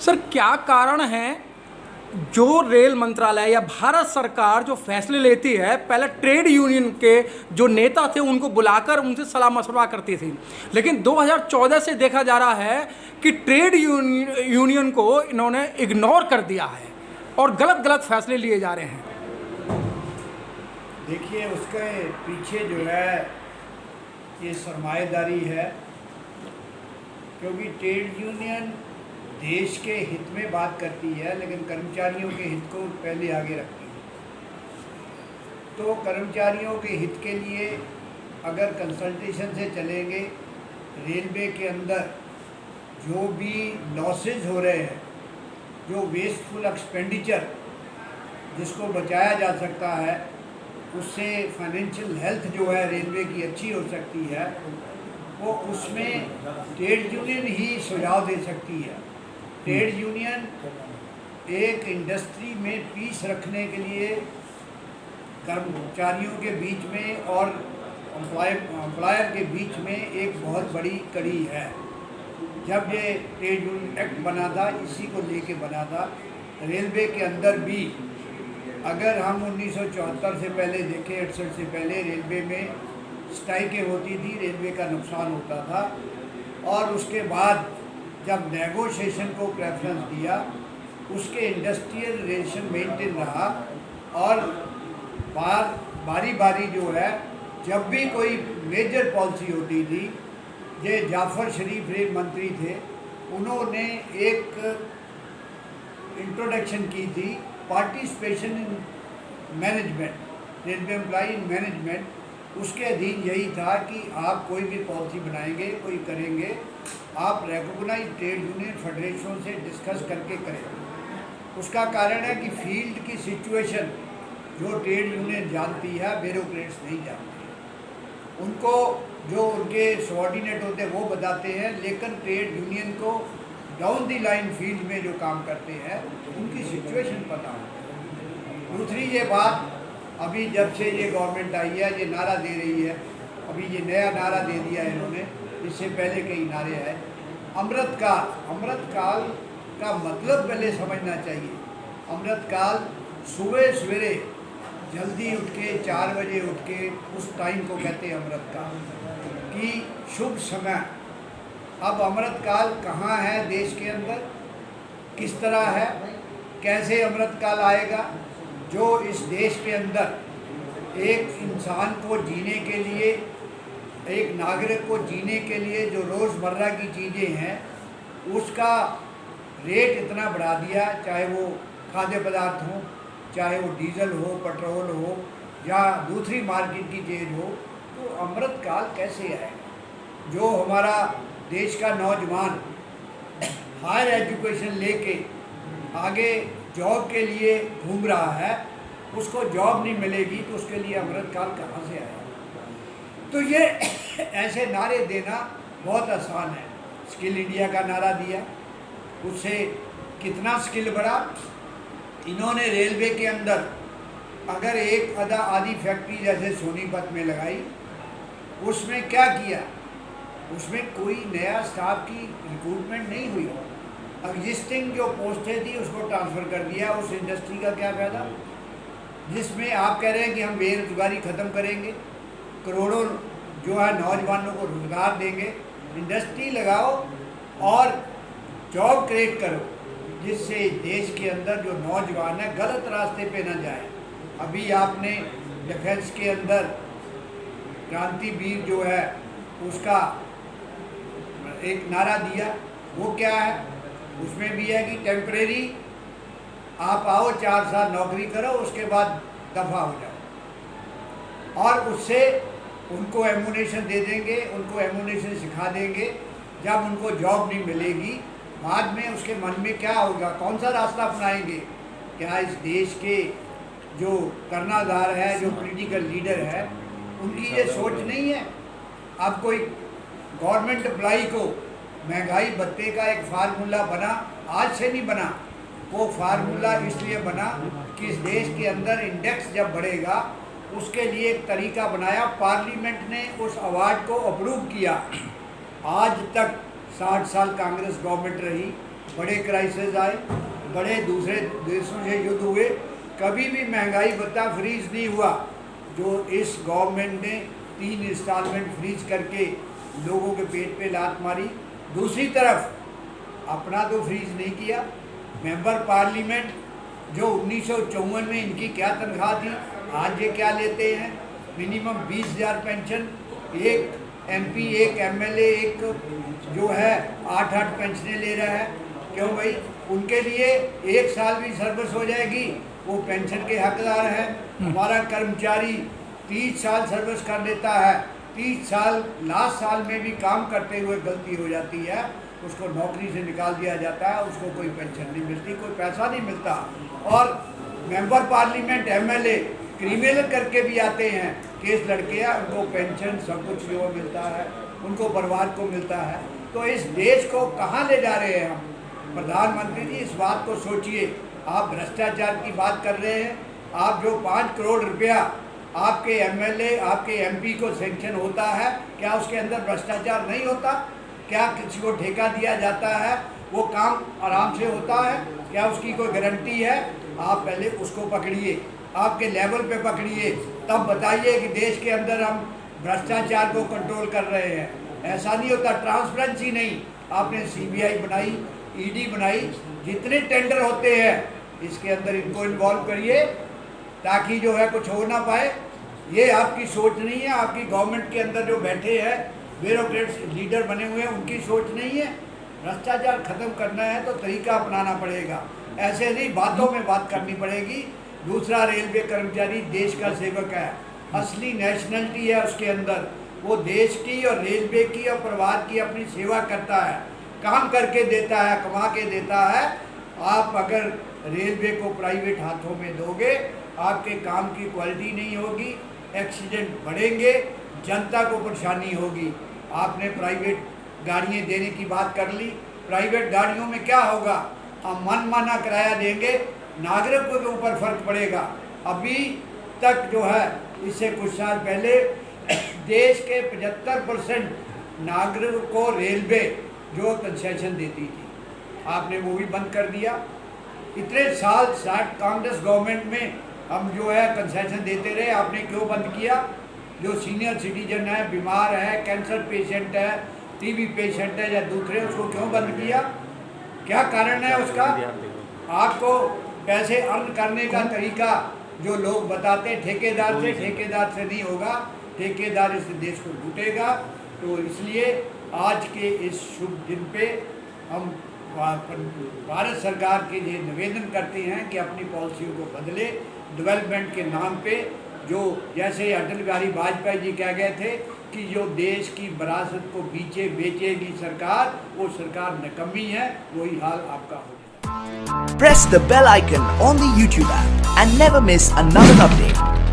Sir क्या कारण है जो रेल मंत्रालय या भारत सरकार जो फैसले लेती है, पहले ट्रेड यूनियन के जो नेता थे उनको बुलाकर उनसे सलाह मशवरा करती थी, लेकिन 2014 से देखा जा रहा है कि ट्रेड यूनियन को इन्होंने इग्नोर कर दिया है और गलत गलत फैसले लिए जा रहे हैं। देखिए, उसके पीछे जो है ये सरमाएदारी है, क्योंकि ट्रेड यूनियन देश के हित में बात करती है लेकिन कर्मचारियों के हित को पहले आगे रखती है। तो कर्मचारियों के हित के लिए अगर कंसल्टेशन से चलेंगे, रेलवे के अंदर जो भी लॉसेज हो रहे हैं, जो वेस्टफुल एक्सपेंडिचर जिसको बचाया जा सकता है, उससे फाइनेंशियल हेल्थ जो है रेलवे की अच्छी हो सकती है, वो उसमें ट्रेड यूनियन ही सुझाव दे सकती है। ट्रेड यूनियन एक इंडस्ट्री में पीस रखने के लिए कर्मचारियों के बीच में और एम्प्लॉयर के बीच में एक बहुत बड़ी कड़ी है। जब ये ट्रेड यूनियन एक्ट बना था, इसी को लेके बना था। रेलवे के अंदर भी अगर हम 1974 से पहले देखें, 68 से पहले रेलवे में स्ट्राइकें होती थी, रेलवे का नुकसान होता था, और उसके बाद जब नेगोशिएशन को प्रेफरेंस दिया, उसके इंडस्ट्रियल रिलेशन मेंटेन रहा, और बारी बारी जो है जब भी कोई मेजर पॉलिसी होती थी, ये जाफर शरीफ रेल मंत्री थे, उन्होंने एक इंट्रोडक्शन की थी, participation in management, railway employee in management. उसके अधीन यही था कि आप कोई भी पॉलिसी बनाएंगे, कोई करेंगे, आप रिकॉग्नाइज ट्रेड यूनियन फेडरेशन से डिस्कस करके करें। उसका कारण है कि फील्ड की सिचुएशन जो ट्रेड यूनियन जानती है, ब्यूरोक्रेट्स नहीं जानती। उनको जो उनके सबऑर्डिनेट होते हैं वो बताते हैं, लेकिन ट्रेड यूनियन को डाउन दी लाइन फील्ड में जो काम करते हैं उनकी सिचुएशन पता हो। दूसरी ये बात, अभी जब से ये गवर्नमेंट आई है, ये नारा दे रही है, अभी ये नया नारा दे दिया है इन्होंने, इससे पहले कई नारे हैं, अमृतकाल। अमृतकाल का मतलब पहले समझना चाहिए। अमृतकाल सुबह सवेरे जल्दी उठ के 4 बजे उठ के उस टाइम को कहते हैं अमृतकाल कि शुभ समय। अब अमृतकाल कहाँ है देश के अंदर, किस तरह है, कैसे अमृतकाल आएगा? जो इस देश के अंदर एक इंसान को जीने के लिए, एक नागरिक को जीने के लिए जो रोज़मर्रा की चीज़ें हैं उसका रेट इतना बढ़ा दिया, चाहे वो खाद्य पदार्थ हो, चाहे वो डीजल हो, पेट्रोल हो, या दूसरी मार्केट की चीज़ हो, तो अमृतकाल कैसे आएगा? जो हमारा देश का नौजवान हायर एजुकेशन लेके आगे जॉब के लिए घूम रहा है, उसको जॉब नहीं मिलेगी तो उसके लिए अमृतकाल कहाँ से आएगा? तो ये ऐसे नारे देना बहुत आसान है। स्किल इंडिया का नारा दिया, उससे कितना स्किल बढ़ा। इन्होंने रेलवे के अंदर अगर एक आधी फैक्ट्री जैसे सोनीपत में लगाई, उसमें क्या किया? उसमें कोई नया स्टाफ की रिक्रूटमेंट नहीं हुई। एग्जिस्टिंग जो पोस्टें थी उसको ट्रांसफ़र कर दिया। उस इंडस्ट्री का क्या फ़ायदा जिसमें आप कह रहे हैं कि हम बेरोजगारी ख़त्म करेंगे, करोड़ों जो है नौजवानों को रोज़गार देंगे। इंडस्ट्री लगाओ और जॉब क्रिएट करो, जिससे देश के अंदर जो नौजवान है गलत रास्ते पे ना जाए। अभी आपने डिफेंस के अंदर क्रांतिवीर जो है उसका एक नारा दिया, वो क्या है? उसमें भी है कि टेम्परेरी आप आओ, 4 साल नौकरी करो, उसके बाद दफ़ा हो जाओ, और उससे उनको एमुनेशन दे देंगे, उनको एमुनेशन सिखा देंगे। जब उनको जॉब नहीं मिलेगी, बाद में उसके मन में क्या होगा, कौन सा रास्ता अपनाएंगे? क्या इस देश के जो कर्णाधार है, जो पॉलिटिकल लीडर है, उनकी ये सोच नहीं है? अब कोई गवर्नमेंट एम्प्लॉई को महंगाई भत्ते का एक फार्मूला बना, आज से नहीं बना, वो फार्मूला इसलिए बना कि इस देश के अंदर इंडेक्स जब बढ़ेगा उसके लिए एक तरीका बनाया। पार्लियामेंट ने उस अवार्ड को अप्रूव किया। आज तक 60 साल कांग्रेस गवर्नमेंट रही, बड़े क्राइसिस आए, बड़े दूसरे देशों से युद्ध हुए, कभी भी महंगाई भत्ता फ्रीज नहीं हुआ। जो इस गवर्नमेंट ने 3 इंस्टॉलमेंट फ्रीज करके लोगों के पेट पे लात मारी। दूसरी तरफ अपना तो फ्रीज नहीं किया। मेंबर पार्लियामेंट जो 1954 में इनकी क्या तनख्वाह थी, आज ये क्या लेते हैं? मिनिमम 20,000 पेंशन, एक MP, एक MLA, एक जो है 8-8 पेंशनें ले रहा है। क्यों भाई? उनके लिए 1 साल भी सर्विस हो जाएगी, वो पेंशन के हकदार हैं। हमारा कर्मचारी 30 साल सर्विस कर लेता है, 30 साल लास्ट साल में भी काम करते हुए गलती हो जाती है, उसको नौकरी से निकाल दिया जाता है, उसको कोई पेंशन नहीं मिलती, कोई पैसा नहीं मिलता। और मेंबर पार्लियामेंट MLA क्रिमिनल करके भी आते हैं, केस लड़के हैं, उनको पेंशन सब कुछ जो मिलता है, उनको परिवार को मिलता है। तो इस देश को कहाँ ले जा रहे हैं हम? प्रधानमंत्री जी इस बात को सोचिए। आप भ्रष्टाचार की बात कर रहे हैं, आप जो 5 करोड़ रुपया आपके MLA, आपके MP को सेंक्शन होता है, क्या उसके अंदर भ्रष्टाचार नहीं होता? क्या किसी को ठेका दिया जाता है, वो काम आराम से होता है? क्या उसकी कोई गारंटी है? आप पहले उसको पकड़िए, आपके लेवल पे पकड़िए, तब बताइए कि देश के अंदर हम भ्रष्टाचार को कंट्रोल कर रहे हैं। ऐसा नहीं होता, ट्रांसपेरेंसी नहीं। आपने CBI बनाई, ED बनाई, जितने टेंडर होते हैं इसके अंदर इनको इन्वॉल्व करिए ताकि जो है कुछ हो ना पाए। ये आपकी सोच नहीं है, आपकी गवर्नमेंट के अंदर जो बैठे हैं ब्यूरोक्रेट्स लीडर बने हुए हैं, उनकी सोच नहीं है। भ्रष्टाचार खत्म करना है तो तरीका अपनाना पड़ेगा, ऐसे नहीं बातों में बात करनी पड़ेगी। दूसरा, रेलवे कर्मचारी देश का सेवक है, असली नेशनलिटी है उसके अंदर, वो देश की और रेलवे की और परिवार की अपनी सेवा करता है, काम करके देता है, कमा के देता है। आप अगर रेलवे को प्राइवेट हाथों में दोगे, आपके काम की क्वालिटी नहीं होगी, एक्सीडेंट बढ़ेंगे, जनता को परेशानी होगी। आपने प्राइवेट गाड़ियाँ देने की बात कर ली, प्राइवेट गाड़ियों में क्या होगा? हम मनमाना किराया देंगे, नागरिकों के ऊपर फर्क पड़ेगा। अभी तक जो है, इससे कुछ साल पहले देश के 75% नागरिकों को रेलवे जो कंसेशन देती थी, आपने वो भी बंद कर दिया। इतने साल कांग्रेस गवर्नमेंट में हम जो है कंसेशन देते रहे, आपने क्यों बंद किया? जो सीनियर सिटीजन है, बीमार है, कैंसर पेशेंट है, TB पेशेंट है या दूसरे, उसको क्यों बंद किया? क्या कारण है उसका? आपको पैसे अर्न करने का तरीका जो लोग बताते हैं ठेकेदार से नहीं होगा, ठेकेदार इस देश को लूटेगा। तो इसलिए आज के इस शुभ दिन पे हम भारत सरकार के लिए निवेदन करते हैं कि अपनी पॉलिसियों को बदले, डेवलपमेंट के नाम पे। जो जैसे अटल बिहारी वाजपेयी जी कह गए थे कि जो देश की विरासत को बेचेगी सरकार, वो सरकार निकम्मी है, वही हाल आपका हो जाएगा। Press the bell icon on the YouTube app and never miss another update.